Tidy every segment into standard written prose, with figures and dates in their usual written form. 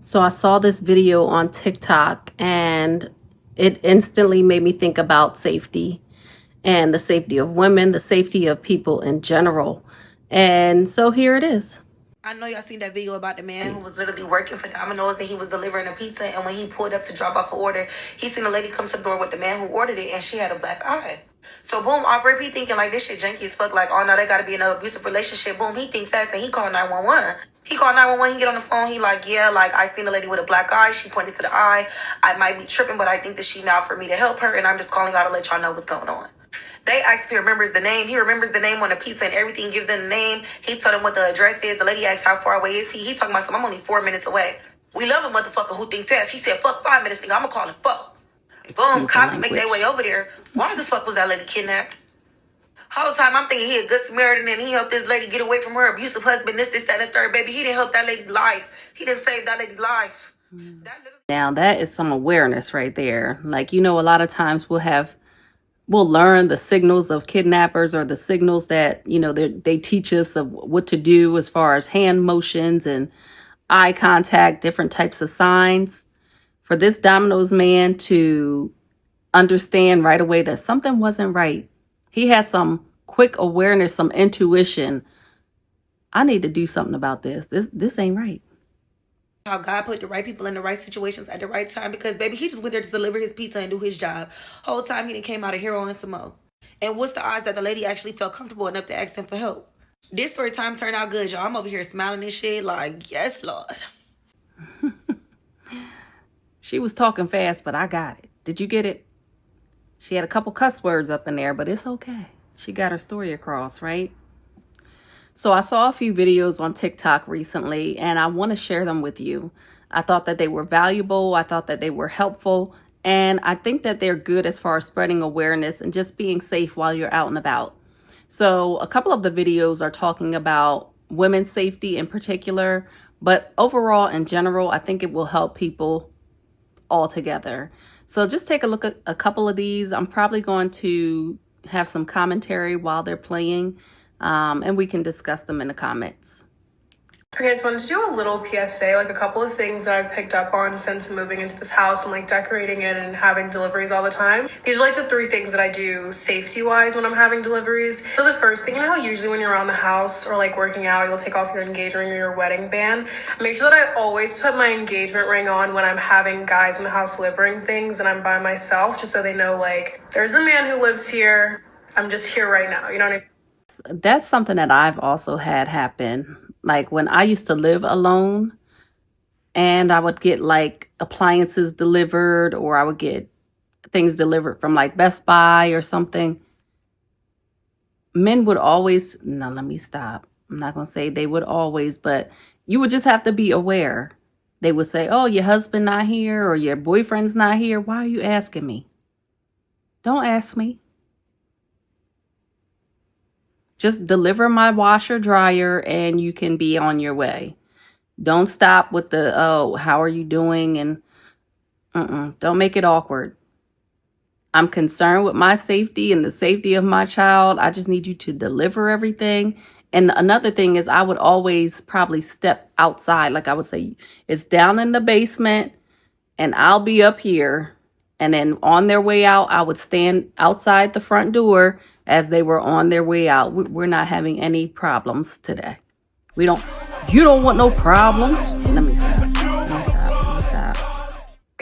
So I saw this video on TikTok and it instantly made me think about safety and the safety of women, the safety of people in general. And so here it is. I know y'all seen that video about the man who was literally working for Domino's and he was delivering a pizza, and when he pulled up to drop off an order, he seen a lady come to the door with the man who ordered it and she had a black eye. So boom, off rip, he thinking like this shit janky as fuck, like, oh no, they gotta be in an abusive relationship. Boom, he think fast and he called 911. He called 911, he get on the phone, he like, yeah, like I seen a lady with a black eye, she pointed to the eye. I might be tripping, but I think that she now for me to help her, and I'm just calling out to let y'all know what's going on. They asked if he remembers the name. He remembers the name on the pizza and everything. Give them the name. He told them what the address is. The lady asked how far away is he. He talking about some, I'm only 4 minutes away. We love a motherfucker who think fast. He said, fuck 5 minutes, nigga. I'm gonna call him fuck. Boom, cops make their way over there. Why the fuck was that lady kidnapped? Whole time I'm thinking he a good Samaritan and he helped this lady get away from her abusive husband, this, that, and the third. Baby, he didn't help that lady's life. He didn't save that lady's life. Now that is some awareness right there. Like, you know, a lot of times we'll learn the signals of kidnappers or the signals that, you know, they teach us of what to do as far as hand motions and eye contact, different types of signs. For this Domino's man to understand right away that something wasn't right. He has some quick awareness, some intuition. I need to do something about this. This ain't right. How God put the right people in the right situations at the right time, because baby, he just went there to deliver his pizza and do his job. Whole time he done came out a hero and some more. And what's the odds that the lady actually felt comfortable enough to ask him for help? This story time turned out good, y'all. I'm over here smiling and shit like, yes, Lord. She was talking fast, but I got it. Did you get it? She had a couple cuss words up in there, but it's okay. She got her story across, right? So I saw a few videos on TikTok recently, and I want to share them with you. I thought that they were valuable. I thought that they were helpful. And I think that they're good as far as spreading awareness and just being safe while you're out and about. So a couple of the videos are talking about women's safety in particular, but overall in general, I think it will help people all together. So just take a look at a couple of these. I'm probably going to have some commentary while they're playing, and we can discuss them in the comments. Okay, I just wanted to do a little PSA, like a couple of things that I've picked up on since moving into this house and like decorating it and having deliveries all the time. These are like the 3 things that I do safety-wise when I'm having deliveries. So the first thing, you know how usually when you're around the house or like working out, you'll take off your engagement ring or your wedding band. Make sure that I always put my engagement ring on when I'm having guys in the house delivering things and I'm by myself, just so they know like, there's a man who lives here. I'm just here right now, you know what I mean? That's something that I've also had happen. Like when I used to live alone and I would get like appliances delivered, or I would get things delivered from like Best Buy or something. Men would always, no, let me stop. I'm not going to say they would always, but you would just have to be aware. They would say, oh, your husband not here or your boyfriend's not here. Why are you asking me? Don't ask me. Just deliver my washer dryer and you can be on your way. Don't stop with the, oh, how are you doing? And don't make it awkward. I'm concerned with my safety and the safety of my child. I just need you to deliver everything. And another thing is I would always probably step outside. Like I would say, it's down in the basement and I'll be up here. And then on their way out, I would stand outside the front door as they were on their way out. We're not having any problems today. You don't want no problems. Let me stop.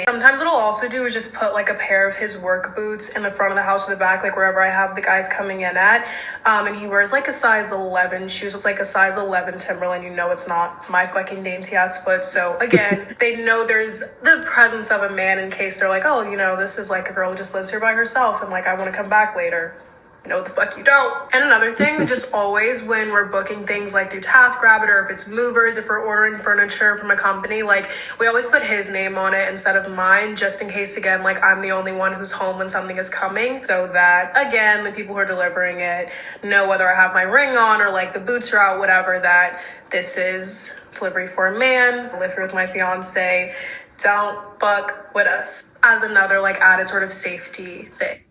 Sometimes what I'll also do is just put like a pair of his work boots in the front of the house or the back, like wherever I have the guys coming in at. And he wears like a size 11 shoe. So it's like a size 11 Timberland. You know, it's not my fucking dainty ass foot. So again, they know there's the presence of a man in case they're like, oh, you know, this is like a girl who just lives here by herself. And like, I want to come back later. No, the fuck you don't. And another thing, just always when we're booking things like through TaskRabbit, or if it's movers, if we're ordering furniture from a company, like we always put his name on it instead of mine, just in case, again, like I'm the only one who's home when something is coming, so that again, the people who are delivering it know whether I have my ring on or like the boots are out, whatever, that this is delivery for a man. I live here with my fiance. Don't fuck with us, as another like added sort of safety thing.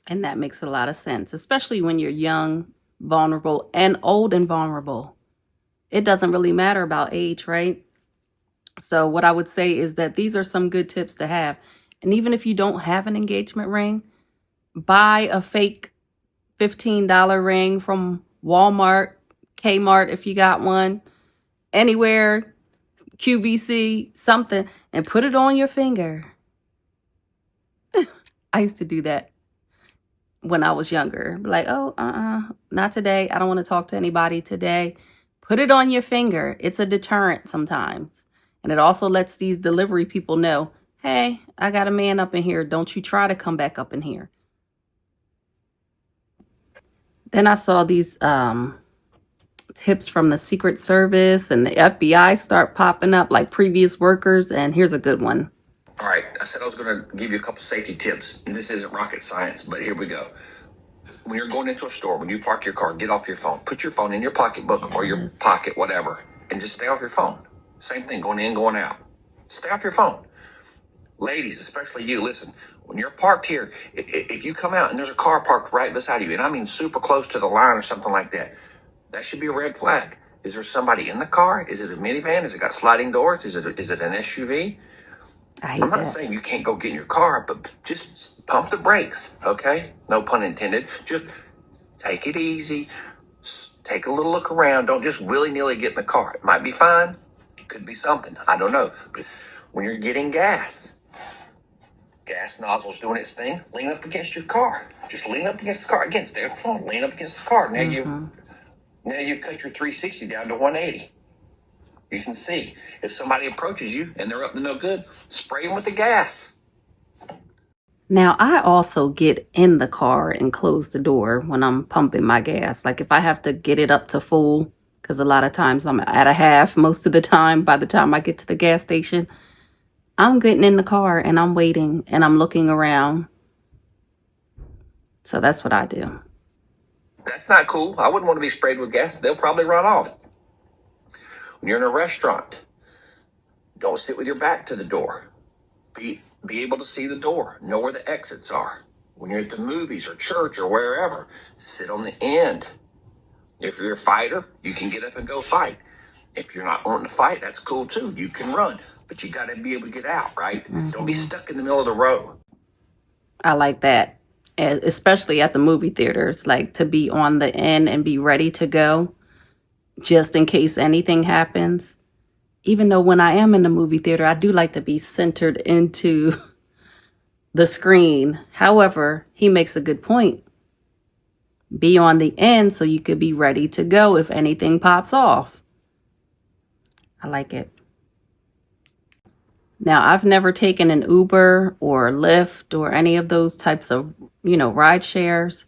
And that makes a lot of sense, especially when you're young, vulnerable, and old and vulnerable. It doesn't really matter about age, right? So what I would say is that these are some good tips to have. And even if you don't have an engagement ring, buy a fake $15 ring from Walmart, Kmart if you got one, anywhere, QVC, something, and put it on your finger. I used to do that when I was younger. Like, oh, not today. I don't want to talk to anybody today. Put it on your finger. It's a deterrent sometimes. And it also lets these delivery people know, hey, I got a man up in here. Don't you try to come back up in here. Then I saw these tips from the Secret Service and the FBI start popping up like previous workers. And here's a good one. All right, I said I was going to give you a couple safety tips. And this isn't rocket science, but here we go. When you're going into a store, when you park your car, get off your phone. Put your phone in your pocketbook or your pocket, whatever, and just stay off your phone. Same thing, going in, going out. Stay off your phone. Ladies, especially you, listen, when you're parked here, if you come out and there's a car parked right beside you, and I mean super close to the line or something like that, that should be a red flag. Is there somebody in the car? Is it a minivan? Has it got sliding doors? Is it an SUV? I'm not saying you can't go get in your car, but just pump the brakes, okay? No pun intended. Just take it easy. Take a little look around. Don't just willy-nilly get in the car. It might be fine. It could be something. I don't know. But when you're getting gas nozzle's doing its thing, lean up against your car. Just lean up against the car. Again, stay on the phone. Lean up against the car. Now you've cut your 360 down to 180. You can see if somebody approaches you and they're up to no good, spray them with the gas. Now, I also get in the car and close the door when I'm pumping my gas. Like if I have to get it up to full, because a lot of times I'm at a half most of the time by the time I get to the gas station, I'm getting in the car and I'm waiting and I'm looking around. So that's what I do. That's not cool. I wouldn't want to be sprayed with gas. They'll probably run off. When you're in a restaurant, don't sit with your back to the door. Be able to see the door. Know where the exits are. When you're at the movies or church or wherever, sit on the end. If you're a fighter, you can get up and go fight. If you're not wanting to fight, that's cool too. You can run, but you got to be able to get out, right? Don't be stuck in the middle of the road. I like that, especially at the movie theaters, like to be on the end and be ready to go just in case anything happens. Even though when I am in the movie theater, I do like to be centered into the screen. However, he makes a good point. Be on the end so you could be ready to go if anything pops off. I like it. Now, I've never taken an Uber or Lyft or any of those types of, ride shares.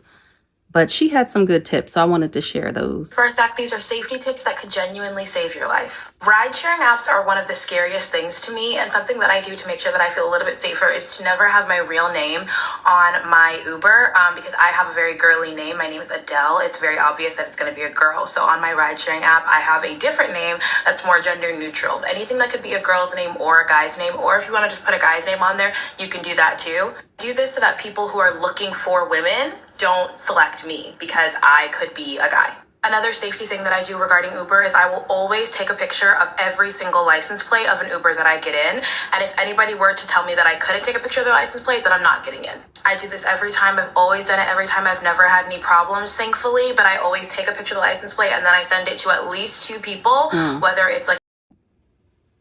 But she had some good tips, so I wanted to share those. For a sec, these are safety tips that could genuinely save your life. Ride-sharing apps are one of the scariest things to me, and something that I do to make sure that I feel a little bit safer is to never have my real name on my Uber, because I have a very girly name. My name is Adele. It's very obvious that it's going to be a girl. So on my ride-sharing app, I have a different name that's more gender neutral. Anything that could be a girl's name or a guy's name, or if you want to just put a guy's name on there, you can do that too. Do this so that people who are looking for women don't select me because I could be a guy. Another safety thing that I do regarding Uber is I will always take a picture of every single license plate of an Uber that I get in. And if anybody were to tell me that I couldn't take a picture of their license plate, then I'm not getting in. I do this every time. I've always done it every time. I've never had any problems, thankfully, but I always take a picture of the license plate and then I send it to at least 2 people, whether it's like...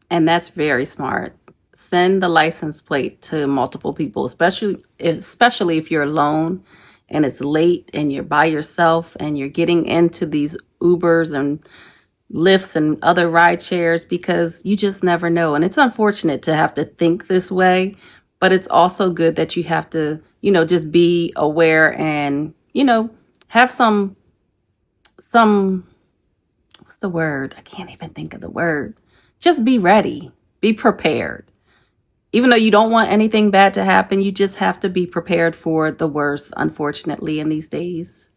And that's very smart. Send the license plate to multiple people, especially if you're alone and it's late and you're by yourself and you're getting into these Ubers and Lyfts and other ride shares, because you just never know. And it's unfortunate to have to think this way, but it's also good that you have to, just be aware and, have some, what's the word? I can't even think of the word. Just be ready, be prepared. Even though you don't want anything bad to happen, you just have to be prepared for the worst, unfortunately, in these days.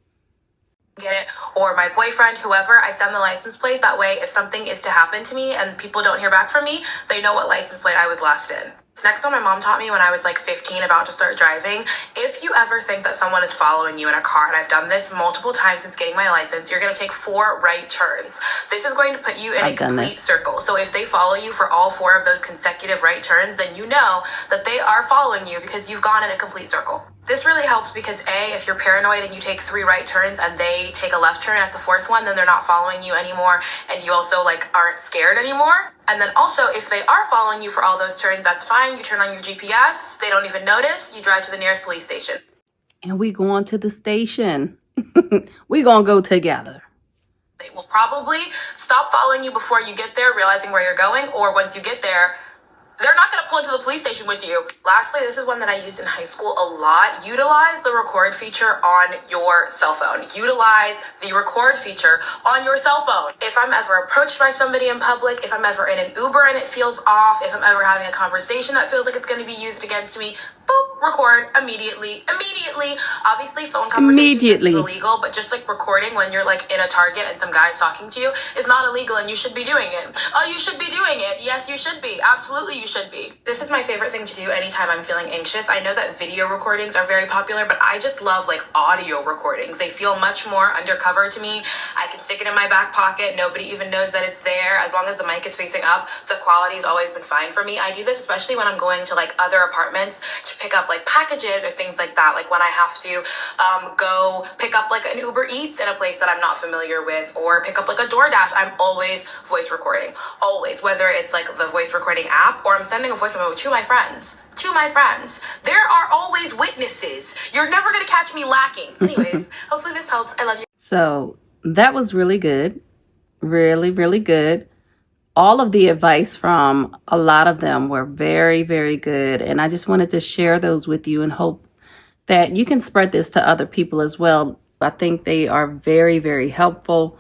get it, or my boyfriend, whoever, I send the license plate. That way, if something is to happen to me and people don't hear back from me, they know what license plate I was last in. It's next one my mom taught me when I was like 15, about to start driving. If you ever think that someone is following you in a car, and I've done this multiple times since getting my license, you're going to take 4 right turns. This is going to put you in a complete circle. So if they follow you for all 4 of those consecutive right turns, then you know that they are following you because you've gone in a complete circle. This really helps because A, if you're paranoid and you take 3 right turns and they take a left turn at the 4th one, then they're not following you anymore, and you also like aren't scared anymore. And then also, if they are following you for all those turns, that's fine. You turn on your GPS, they don't even notice, you drive to the nearest police station. And we going to the station. We gonna go together. They will probably stop following you before you get there, realizing where you're going, or once you get there, they're not going to pull into the police station with you. Lastly, this is one that I used in high school a lot. Utilize the record feature on your cell phone. Utilize the record feature on your cell phone. If I'm ever approached by somebody in public, if I'm ever in an Uber and it feels off, if I'm ever having a conversation that feels like it's going to be used against me, boop, record immediately. Obviously, phone conversations is illegal, but just like recording when you're like in a Target and some guy's talking to you is not illegal, and you should be doing it. Oh, you should be doing it. Yes, you should be. Absolutely, you should be. This is my favorite thing to do anytime I'm feeling anxious. I know that video recordings are very popular, but I just love like audio recordings. They feel much more undercover to me. I can stick it in my back pocket. Nobody even knows that it's there. As long as the mic is facing up, the quality has always been fine for me. I do this especially when I'm going to like other apartments to pick up like packages or things like that. Like when I have to go pick up like an Uber Eats in a place that I'm not familiar with, or pick up like a DoorDash, I'm always voice recording. Always. Whether it's like the voice recording app or I'm sending a voice memo to my friends. There are always witnesses. You're never going to catch me lacking. Anyways, hopefully this helps. I love you. So that was really good. Really, really good. All of the advice from a lot of them were very, very good. And I just wanted to share those with you and hope that you can spread this to other people as well. I think they are very, very helpful.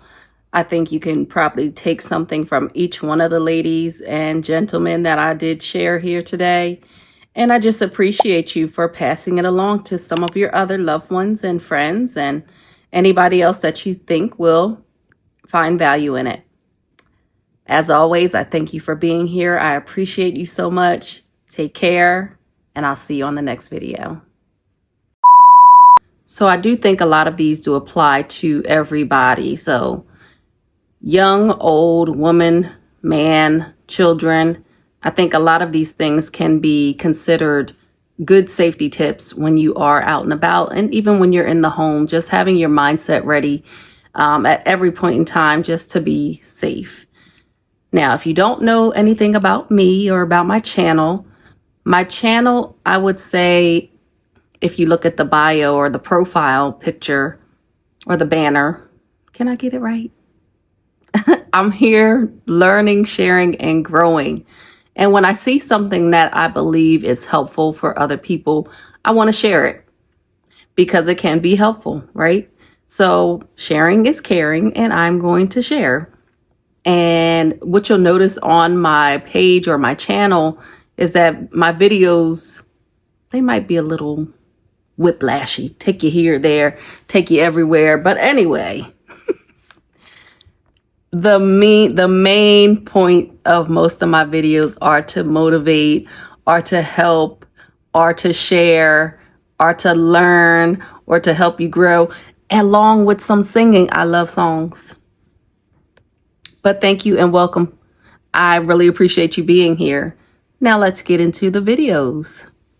I think you can probably take something from each one of the ladies and gentlemen that I did share here today. And I just appreciate you for passing it along to some of your other loved ones and friends and anybody else that you think will find value in it. As always, I thank you for being here. I appreciate you so much. Take care, and I'll see you on the next video. So I do think a lot of these do apply to everybody. So young, old, woman, man, children. I think a lot of these things can be considered good safety tips when you are out and about, and even when you're in the home, just having your mindset ready at every point in time just to be safe. Now, if you don't know anything about me or about my channel, I would say, if you look at the bio or the profile picture or the banner, can I get it right? I'm here learning, sharing, and growing. And when I see something that I believe is helpful for other people, I want to share it because it can be helpful, right? So sharing is caring, and I'm going to share. And what you'll notice on my page or my channel is that my videos, they might be a little whiplashy, take you here, there, take you everywhere. But anyway, the main point of most of my videos are to motivate, are to help, are to share, are to learn, or to help you grow, along with some singing. I love songs. But thank you and welcome. I really appreciate you being here. Now let's get into the videos.